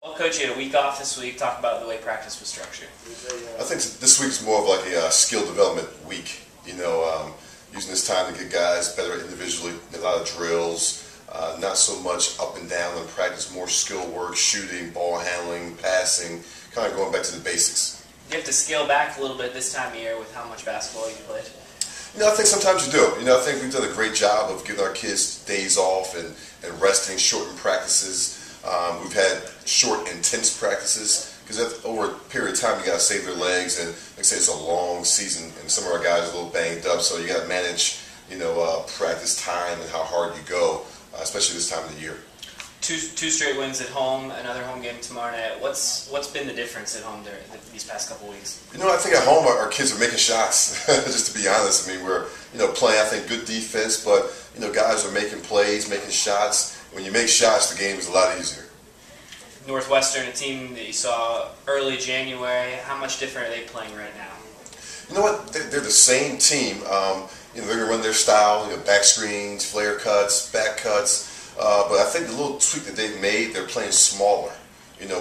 Well, Coach, you had a week off this week. Talk about the way practice was structured. I think this week is more of like a skill development week. Using this time to get guys better individually, a lot of drills, not so much up and down in practice, more skill work, shooting, ball handling, passing, kind of going back to the basics. You have to scale back a little bit this time of year with how much basketball you played. I think sometimes you do. I think we've done a great job of giving our kids days off and resting, shortened practices. We've had short, intense practices because over a period of time you got to save their legs, and like I say, it's a long season, and some of our guys are a little banged up, so you got to manage, practice time and how hard you go, especially this time of the year. Two straight wins at home, another home game tomorrow night. What's been the difference at home these past couple weeks? I think at home our kids are making shots. Just to be honest, we're playing, I think, good defense, but guys are making plays, making shots. When you make shots, the game is a lot easier. Northwestern, a team that you saw early January, how much different are they playing right now? You know what? They're the same team. They're going to run their style, back screens, flare cuts, back cuts. But I think the little tweak that they've made, they're playing smaller,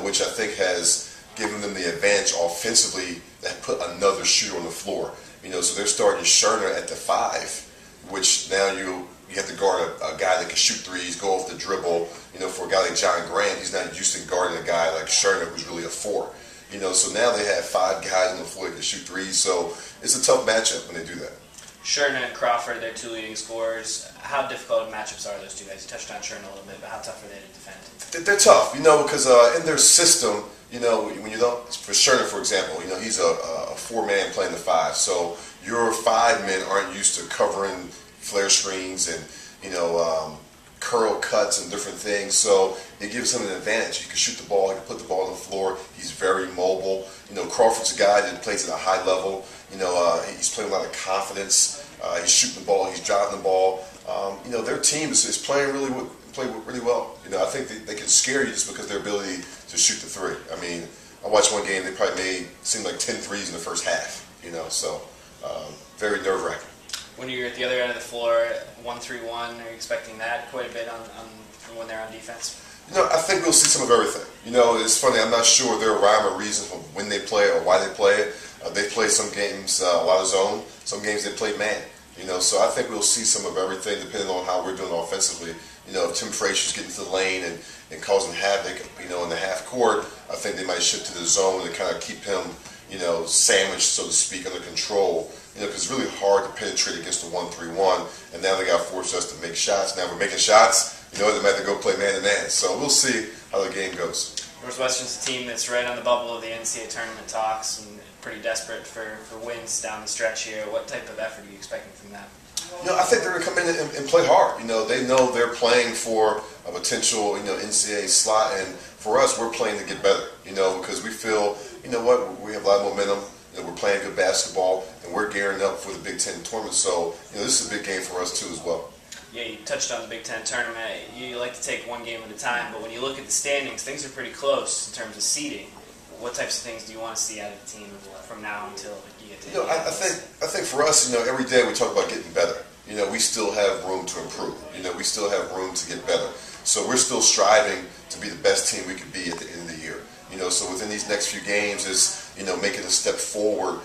which I think has given them the advantage offensively that put another shooter on the floor. So they're starting Scherner at the 5, which now you have to guard a guy that can shoot threes, go off the dribble. For a guy like John Grant, he's not used to guarding a guy like Scherner, who's really a 4. So now they have 5 guys on the floor that can shoot threes. So it's a tough matchup when they do that. Scherner and Crawford, their 2 leading scorers. How difficult of matchups are those two guys? You touched on Scherner a little bit, but how tough are they to defend? They're tough, because in their system, when you don't, for Scherner, for example, he's a 4-man playing the 5. So your 5 men aren't used to covering flare screens and curl cuts and different things, so it gives him an advantage. He can shoot the ball, he can put the ball on the floor, he's very mobile. Crawford's a guy that plays at a high level. He's playing with a lot of confidence. He's shooting the ball, he's driving the ball. Their team is playing really well. I think they can scare you just because of their ability to shoot the 3. I watched one game, they probably seemed like 10 threes in the first half, so very nerve-wracking. When you're at the other end of the floor, 1-3-1, are you expecting that quite a bit on when they're on defense? I think we'll see some of everything. It's funny, I'm not sure their rhyme or reason for when they play or why they play it. They play some games a lot of zone, some games they play man. So I think we'll see some of everything depending on how we're doing offensively. If Tim Frazier's getting to the lane and causing havoc, in the half court, I think they might shift to the zone and kind of keep him, sandwiched, so to speak, under control. Because it's really hard to penetrate against the 1-3-1, and now they got to force us to make shots. Now we're making shots, they might have to go play man-to-man. So we'll see how the game goes. Northwestern's a team that's right on the bubble of the NCAA tournament talks and pretty desperate for wins down the stretch here. What type of effort are you expecting from them? I think they're going to come in and play hard. They know they're playing for a potential, NCAA slot, and for us, we're playing to get better, because we feel, we have a lot of momentum. We're playing good basketball, and we're gearing up for the Big Ten tournament. So, this is a big game for us too as well. Yeah, you touched on the Big Ten tournament. You like to take one game at a time, but when you look at the standings, things are pretty close in terms of seeding. What types of things do you want to see out of the team from now until you get to? I think for us, every day we talk about getting better. We still have room to improve. We still have room to get better. So we're still striving to be the best team we could be at the end of the year. So within these next few games is, making a step forward,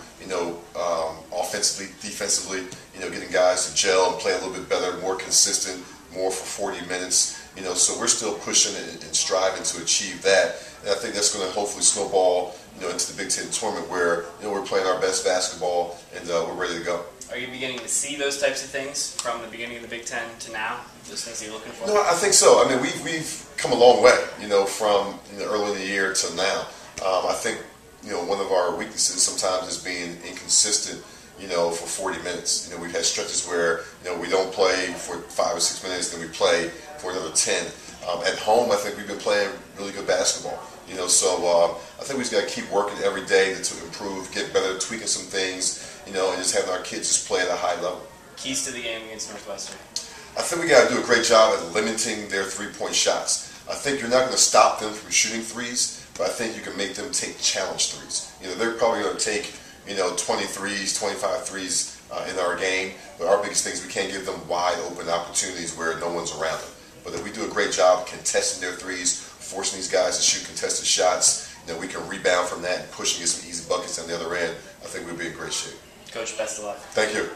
offensively, defensively, getting guys to gel and play a little bit better, more consistent, more for 40 minutes, so we're still pushing and striving to achieve that. And I think that's going to hopefully snowball, into the Big Ten tournament where, we're playing our best basketball and we're ready to go. Are you beginning to see those types of things from the beginning of the Big Ten to now? Those things that you're looking for? No, I think so. We've come a long way, from early in the year to now. I think, one of our weaknesses sometimes is being inconsistent, for 40 minutes. We've had stretches where, we don't play for 5 or 6 minutes, then we play for another 10. At home, I think we've been playing really good basketball. So I think we just got to keep working every day to improve, get better, tweaking some things, and just having our kids just play at a high level. Keys to the game against Northwestern? I think we got to do a great job at limiting their 3-point shots. I think you're not going to stop them from shooting threes, but I think you can make them take challenge threes. They're probably going to take, 20 threes, 25 threes in our game, but our biggest thing is we can't give them wide open opportunities where no one's around them. But if we do a great job contesting their threes, forcing these guys to shoot contested shots, you know, we can rebound from that and push and get some easy buckets on the other end. I think we'll be in great shape. Coach, best of luck. Thank you.